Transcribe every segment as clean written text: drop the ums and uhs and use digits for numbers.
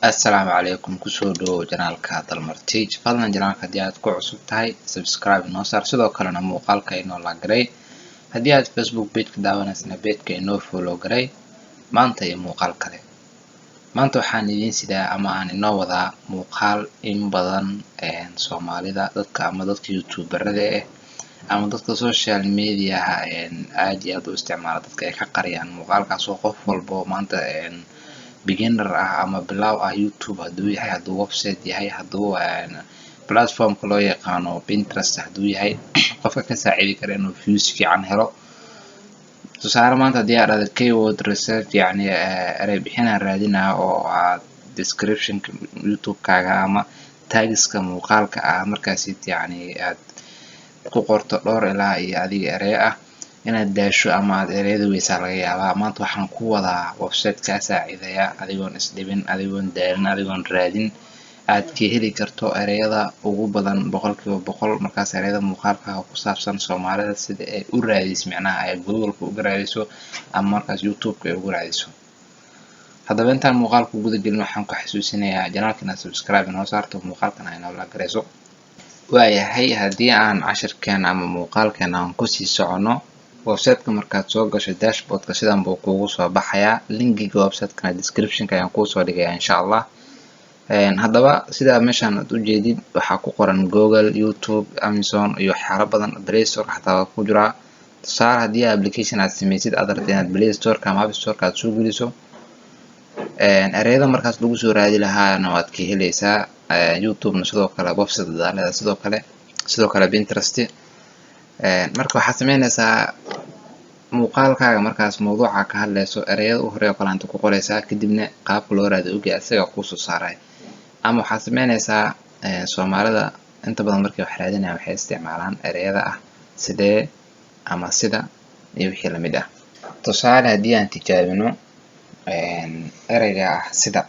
Assalaamu calaykum kusoo dhawow janaalka Dalmartij fadlan janaalka haddii aad ku cusub tahay subscribe inoo saar sidoo kalena muuqaalka inoo la garay haddii aad Facebook page ka daawanaysana page-ka inoo follow garay maanta iyo muuqaal kale maanta waxaan idiin sidaa ama aan inoo wadaa muuqaal in badan Soomaalida dadka ama dadka YouTuberada ama dadka social media aad iyo aad u isticmaala dadka ay ka qariyaan muuqaalkaas oo qof walbo maanta beginner ama bilow YouTube haduu yahay haduu website yahay haduu platformka loo yaqaano Pinterest haduu yahay qofka ka saacidi kara inuu views fiican helo tusaale maanta hadii aad dhahdo keyword research yani eray bixin aan raadinaa oo aad description-ka YouTube-kaaga ama tagiska muuqaalka markaas yani aad ku qorto dhowr ilaa iyo adiga eray inaad daasho ama aad ereyada weysaa laga yaabaa maanta waxaan ku wadaa website ka saacidaya adigoon isdhibin adigoon daalin adigoon raadin aad ka heli karto ereyada ugu badan 100% markaas ereyada muuqaalka ku saabsan Soomaalida sida ay u raadiso macnaha ay Google-ka uga raadiso ama markaas YouTube-ka ay uga raadiso haddaba intaan muuqaalka guda gelin waxaan ku xasuusinayaa janaalkana subscribe inoo saarto muuqaalkana inoo la gareyso waayahay haddii aan cashirkeena ama muuqaalkeena aan ku sii socono website-ka markaad soo gasho dashboard-ka sidan buu kuugu soo baxayaa linkiga website-kana description-ka ayaan kuu soo dhigayaa insha Allah haddaba sida meeshan aad u jeedid waxaa ku qoran Google, YouTube, Amazon iyo waxyaalo badan Play Store xataa waa ku jira tusaale haddii application aad sameysid aad rabtid inaad Play Store-ka ama App Store-ka aad soo geliso ereyada markaas lagu soo raadi lahaana waad ka helaysaa YouTube-na sidoo kale website dadaalada sidoo kale Pinterest marka waxaad sameynaysaa muuqaalkaaga markaas mawduuca ka hadlayso ereyada u horeeya kale inta ku qoraysaa kadibna qaabka loo raadiyo ogaa isaga ku soo saaray ama waxaad sameynaysaa Soomaalida inta badan markay wax raadinayaan waxay isticmaalaan ereyada sidee ama sida iyo wixii la mid tusaale haddii aan tijaabino ereyga sida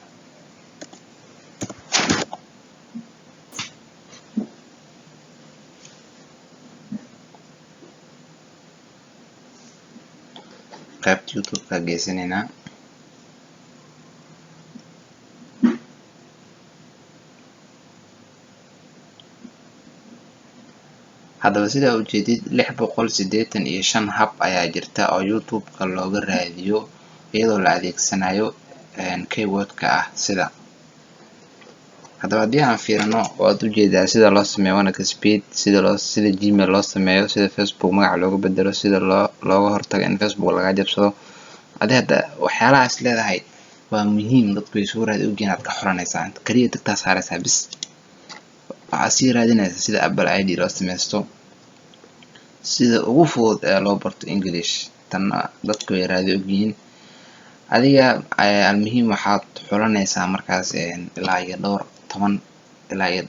qaybta YouTube-ka geysanayna haddaba sida u jeedid 685 hab ayaa jirta oo YouTube-ka looga raadiyo iyadoo la adeegsanayo keyword-ka sida haddaba haddii aan fiirino waad u jeedaa sida loo sameeyo Speed sida Gmail loo sameeyo sida Facebook magac looga bedelo sida looga hortago in Facebook laga jabsado hadda waxyaalahaas leedahay waa muhiim dadku ay soo raadi ogeen aad ka xoranaysaa inta kaliya tagtaa saaraysaa bis waxaad sii raadinaysaa sida Apple ID loo sameysto sida ugu fudud ee loo barto English tan dadku ay raadi ogyihiin adiga almuhiim waxaad xulanaysaa markaas ilaa iyo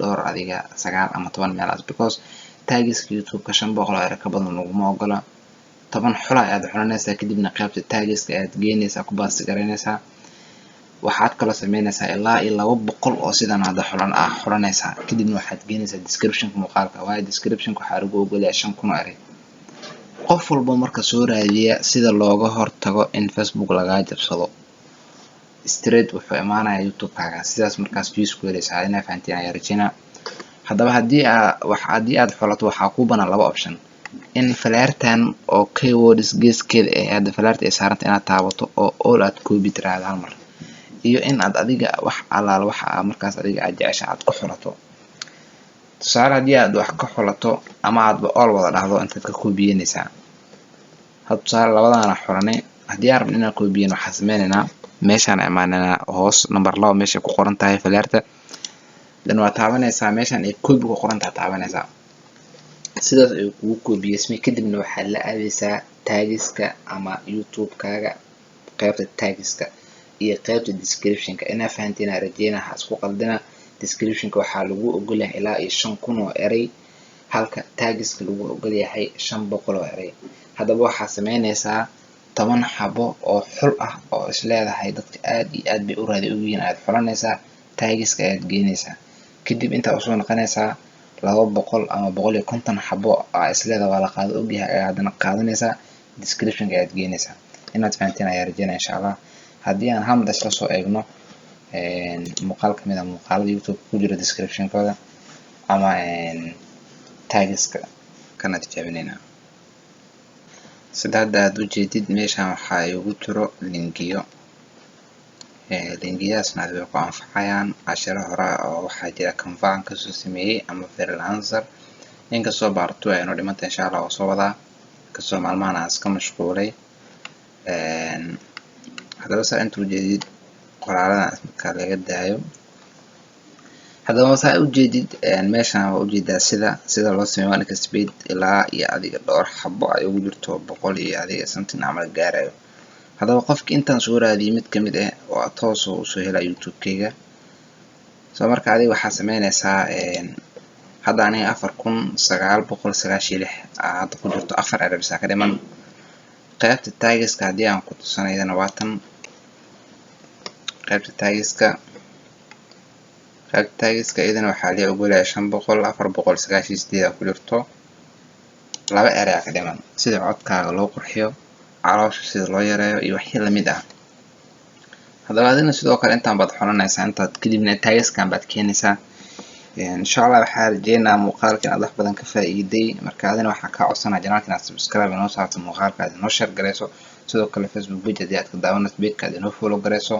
dhowr adiga 9 ama 10 meelaas because tagiska YouTube-ka 500 eray ka badan laguma ogola 10 xula ayaad xulanaysaa kadibna qaybta tagiska aad geynaysaa ku baasti garaynaysaa waxaad kala sameynaysaa ilaa iyo 200 oo sidan aad xulanaysaa kadibna waxaad geynaysaa description-ka muuqaalka waayo description-ka waxaa lagu ogolyahay 5,000 eray qof walba marka soo raadiya sida looga hortago in Facebook laga jabsado straight wuxuu imaanayaa YouTube-kaaga sidaas markaas views ku helaysaa inay fahanteen ayaa rajayna haddaba haddii aad xulato waxaa ku banaan 2 option in falaartan oo keywords geeskeeda hadda falaarta ay saaranta inaad taabato oo all aad copy tiraahdo hal mar iyo in aad adiga wax alaal waxa markaas adiga aad jeceshahay aad ku xulato tusaale haddii aad wax ka xulato ama aadba all wada dhahdo intaad ka koobiyeynaysaa hadda tusaale labadana xulanay haddii aad rabto inaad koobiyen waxaad sameynaynaa meeshaan imaanana hoos number 2 meesha ku qoran tahay falaarta dan waa taabanaysaa meeshaan ay copy ku qoran tahay taabanaysaa sidaas ay kugu koobiyesmay kadibna waxaad la aadaysaa tagiska ama YouTube-kaaga qaybta tagiska iyo qaybta description-ka inaa fahanteen rajayna ha isku qaldina description-ka waxaa lagu ogolyahay ilaa iyo 5,000 oo eray halka tagiska lagu ogolyahay 500 oo eray haddaba waxaad sameynaysaa 10 xabo oo xul oo isleedahay dadka aad iyo aad bay u raadi ogyihiin aad xulanaysaa tagiska aad geynaysaa kadib inta usoo noqonaysaa 200 ama 150 xabo isleedahay waa la qaado ogyahay ayaad qaadanaysaa description-ka aad geynaysaa inaad fahanteen ayaa rajayna insha Allah haddii aan hal mid isla soo eegno muuqaal kamid ah muuqaalada YouTube ku jira description kooda ama tagiska kana tijaabinayna. sida hadda aad ujeedid meeshan waxaa igu jiro linkiyo linkiyaasna way ku anfacayaan casharo hore oo waxaa jira Canva aan kasoo sameeyay ama freelancer inkastoo baarto ay noo dhimanta insha Allah oo soo wadaa kasoo maalmahan aan iska mashquulay haddaba saa inta ujeedid qoraaladan marka laga daayo haddaba saa ujeedid meeshan waa ujeedaa sida loo sameeyo waa ninka speed ilaa iyo adiga dhowr xabo ay ugu jirto 100 iyo adiga something camal gaarayo. haddaba qofka intaan soo raadiyay mid kamid ah oo toos u soo helay YouTube-kayga soo marka adiga waxaa sameynaysaa hadda aniga 4996 hadda ku jirto 4 errors ka dhiman qaybta tagiska haddii aan ku tusanayna waa tan qaybta tagiska idin waxaa la ogolyahay 500 498 ku jirto laba error ka dhiman sida codkaaga loo qurxiyo caloosha sida loo yareeyo iyo wixii la mid ah. haddaba adina sidoo kale intaan baad xolanaysaa intaad kadibna tagiskan baad keenaysaa insha Allah waxaa rajeynayaa muuqaalkan aad wax badan ka faa'iiday marka adina waxaa ka codsanaa janaalka inaad subscribe inoo saarto muuqaalka aad inoo share gareyso sidoo kale Facebook page haddii aad ka daawanayso page-ka aad inoo follow gareyso